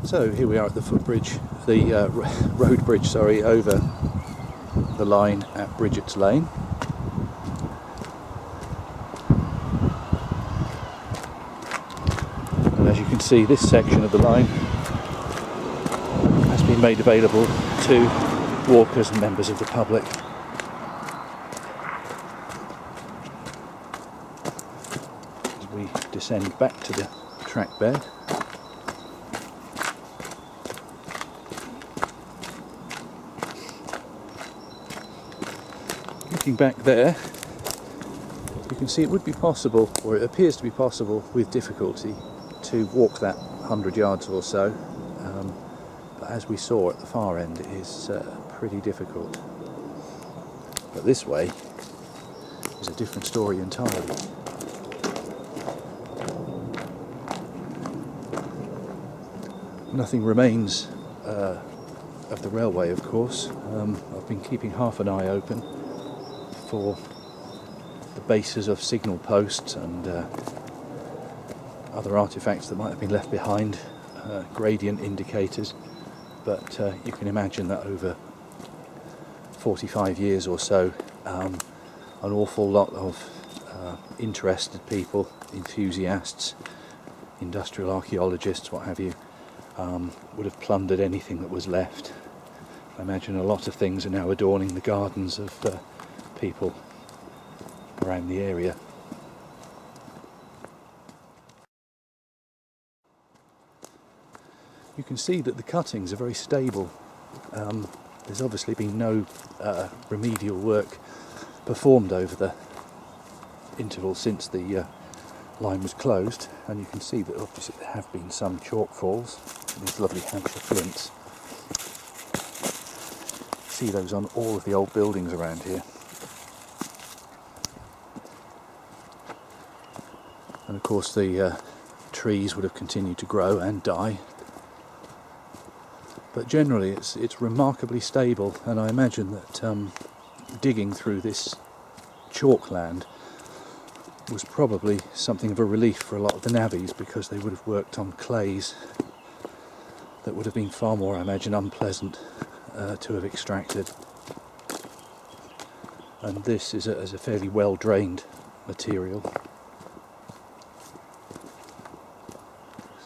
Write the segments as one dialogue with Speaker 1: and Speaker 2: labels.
Speaker 1: So here we are at the footbridge, the road bridge, sorry, over the line at Bridget's Lane. And as you can see, this section of the line has been made available to walkers and members of the public. As we descend back to the track bed. Looking back there, you can see it would be possible, or it appears to be possible with difficulty, to walk that 100 yards or so, but as we saw at the far end, it is pretty difficult. But this way is a different story entirely. Nothing remains of the railway, of course. I've been keeping half an eye open for the bases of signal posts and other artifacts that might have been left behind, gradient indicators, but you can imagine that over 45 years or so, an awful lot of interested people, enthusiasts, industrial archaeologists, what have you, would have plundered anything that was left. I imagine a lot of things are now adorning the gardens of people around the area. You can see that the cuttings are very stable. There's obviously been no remedial work performed over the interval since the line was closed, and you can see that obviously there have been some chalk falls, these lovely Hampshire flints. See those on all of the old buildings around here. And of course the trees would have continued to grow and die. But generally it's remarkably stable, and I imagine that digging through this chalk land was probably something of a relief for a lot of the navvies, because they would have worked on clays that would have been far more, I imagine, unpleasant to have extracted. And this is a fairly well drained material.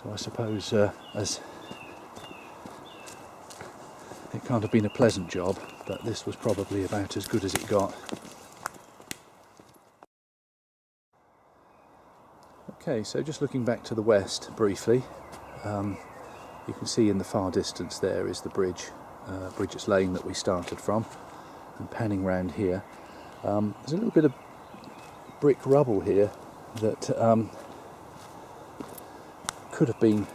Speaker 1: So I suppose as it can't have been a pleasant job, but this was probably about as good as it got. Okay, so just looking back to the west briefly, you can see in the far distance there is the bridge, Bridget's Lane that we started from, and panning round here. There's a little bit of brick rubble here that could have been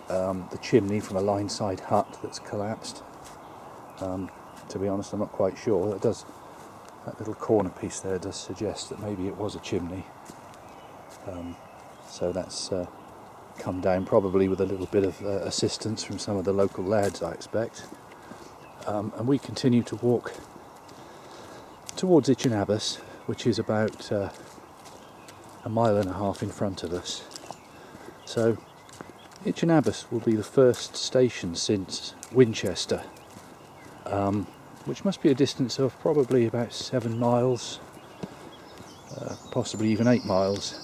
Speaker 1: the chimney from a line-side hut that's collapsed. To be honest, I'm not quite sure. That little corner piece there does suggest that maybe it was a chimney. So that's come down probably with a little bit of assistance from some of the local lads, I expect. And we continue to walk towards Itchen Abbas, which is about a mile and a half in front of us. So Itchen Abbas will be the first station since Winchester, which must be a distance of probably about 7 miles, possibly even 8 miles.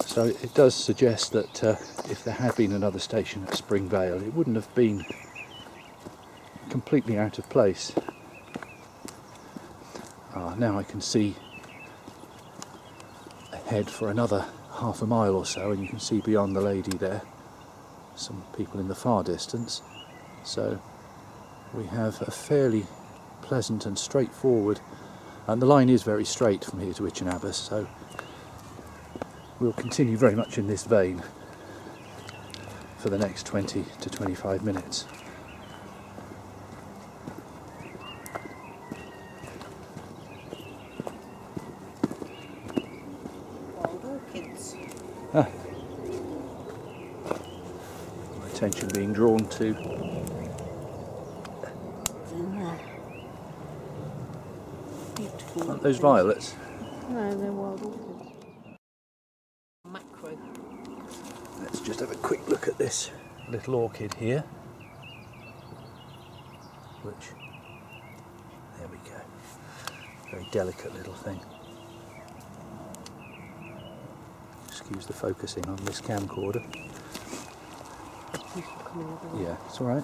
Speaker 1: So it does suggest that if there had been another station at Springvale, it wouldn't have been completely out of place. Now I can see ahead for another half a mile or so, and you can see beyond the lady there some people in the far distance. So we have a fairly pleasant and straightforward, and the line is very straight from here to Itchen Abbas, so we'll continue very much in this vein for the next 20 to 25 minutes.
Speaker 2: Wild orchids.
Speaker 1: My attention being drawn to
Speaker 2: Beautiful.
Speaker 1: aren't those violets?
Speaker 2: No, they're wild orchids. Macro.
Speaker 1: Let's just have a quick look at this little orchid here, which, there we go, very delicate little thing. Excuse the focusing on this camcorder. Yeah, it's alright.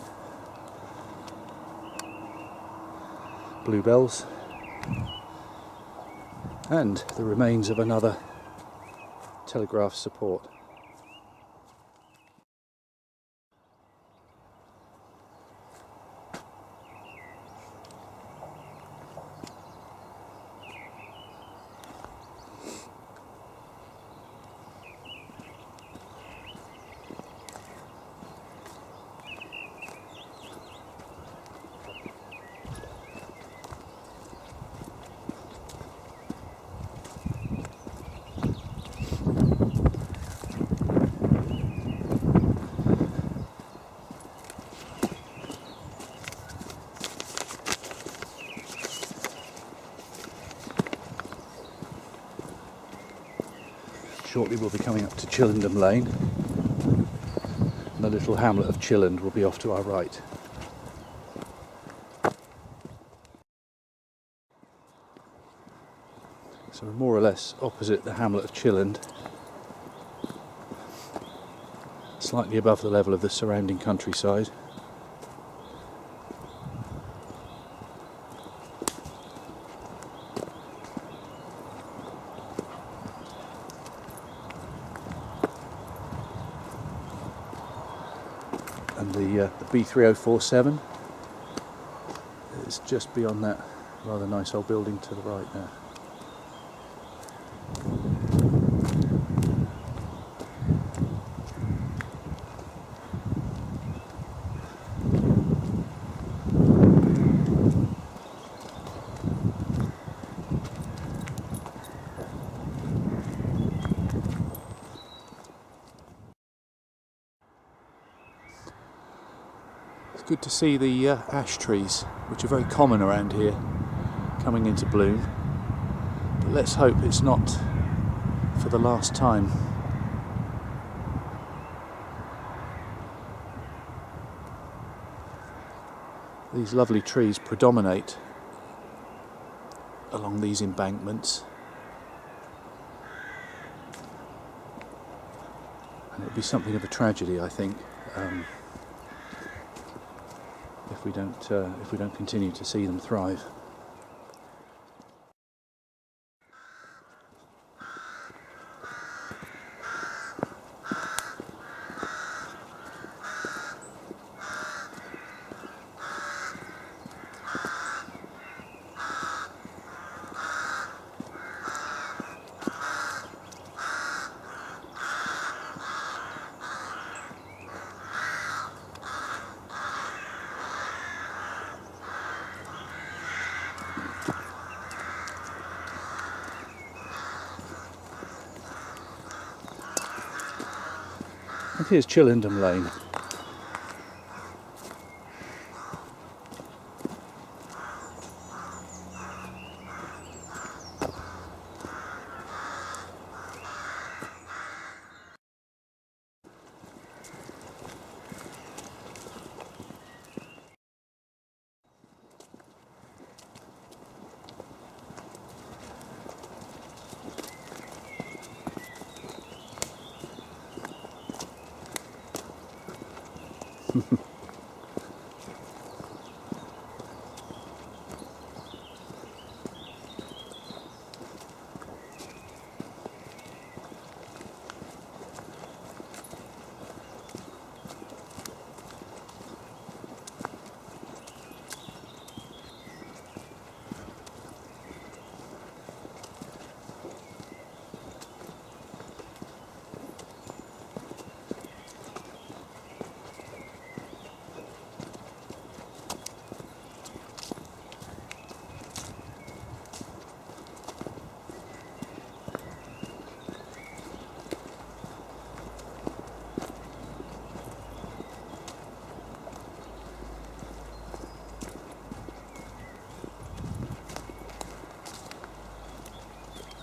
Speaker 1: Bluebells. And the remains of another telegraph support. Shortly we'll be coming up to Chillendham Lane, and the little hamlet of Chilland will be off to our right. So we're more or less opposite the hamlet of Chilland, slightly above the level of the surrounding countryside. And the B3047 is just beyond that rather nice old building to the right there. It's good to see the ash trees, which are very common around here, coming into bloom. But let's hope it's not for the last time. These lovely trees predominate along these embankments, and it would be something of a tragedy, I think, if we don't continue to see them thrive. And here's Chillendham Lane.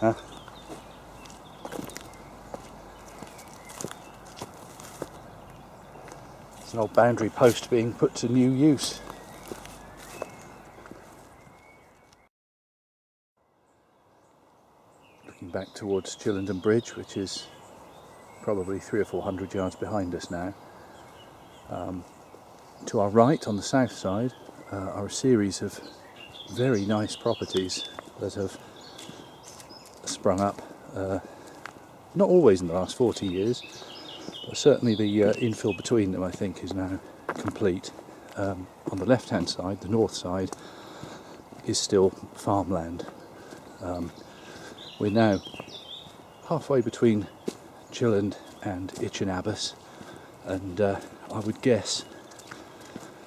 Speaker 1: Huh? It's an old boundary post being put to new use. Looking back towards Chillenden Bridge, which is probably 300 or 400 yards behind us now. To our right, on the south side, are a series of very nice properties that have sprung up, not always in the last 40 years, but certainly the infill between them I think is now complete. On the left hand side, the north side, is still farmland. We're now halfway between Chilland and Itchen Abbas, and I would guess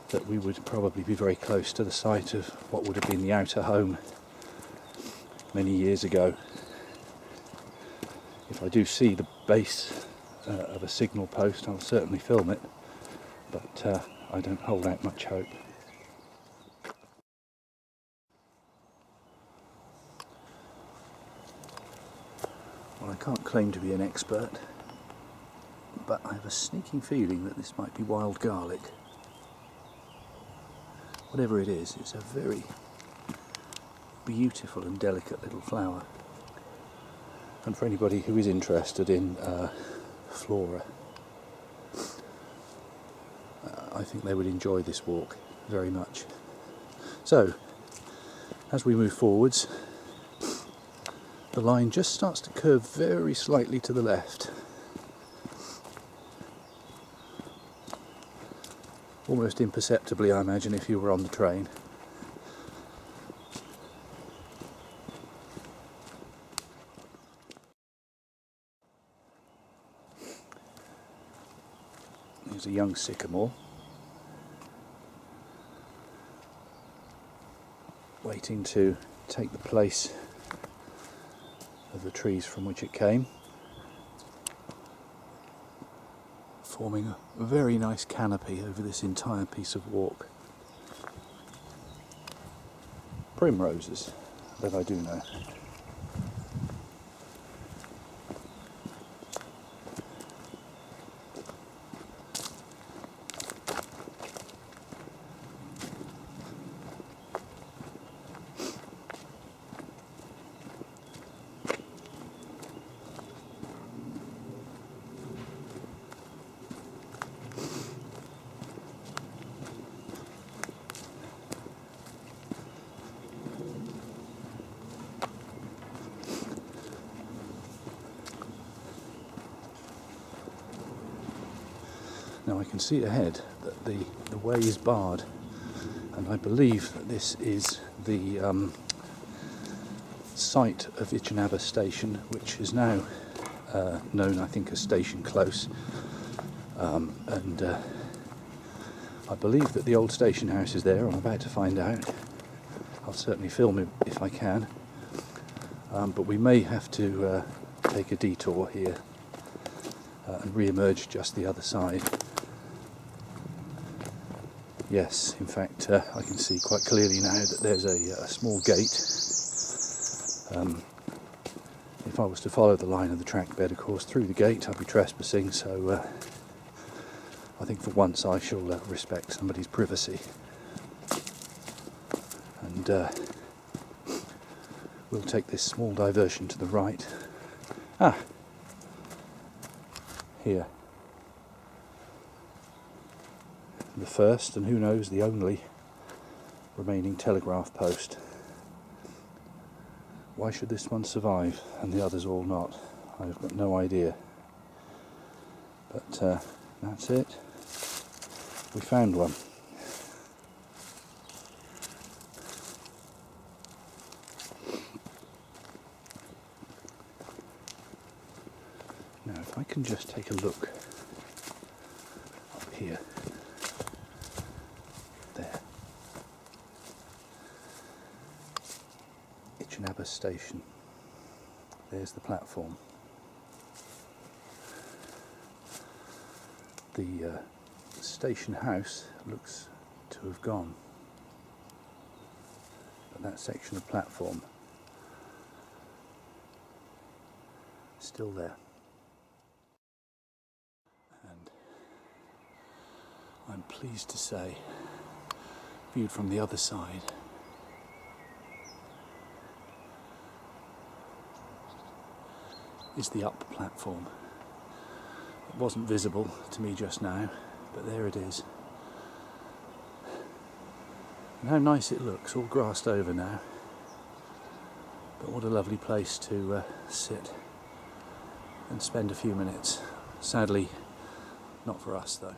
Speaker 1: that we would probably be very close to the site of what would have been the outer home many years ago. If I do see the base of a signal post, I'll certainly film it, but I don't hold out much hope. Well, I can't claim to be an expert, but I have a sneaking feeling that this might be wild garlic. Whatever it is, it's a very beautiful and delicate little flower. And for anybody who is interested in flora, I think they would enjoy this walk very much. So, as we move forwards, the line just starts to curve very slightly to the left. Almost imperceptibly, I imagine, if you were on the train. There's a young sycamore waiting to take the place of the trees from which it came, forming a very nice canopy over this entire piece of walk. Primroses, that I do know. Now I can see ahead that the way is barred, and I believe that this is the site of Itchen Abbas station, which is now known, I think, as Station Close, and I believe that the old station house is there. I'm about to find out. I'll certainly film it if I can, but we may have to take a detour here and re-emerge just the other side. Yes, in fact, I can see quite clearly now that there's a small gate. If I was to follow the line of the track bed, of course, through the gate, I'd be trespassing, so I think for once I shall respect somebody's privacy. And we'll take this small diversion to the right. Here. The first, and who knows, the only remaining telegraph post. Why should this one survive and the others all not? I've got no idea. But that's it. We found one. Now if I can just take a look up here. There. Itchen Abbas station. There's the platform. The station house looks to have gone, but that section of platform is still there. And I'm pleased to say, viewed from the other side, is the up platform. It wasn't visible to me just now, but there it is. And how nice it looks, all grassed over now. But what a lovely place to sit and spend a few minutes. Sadly, not for us though.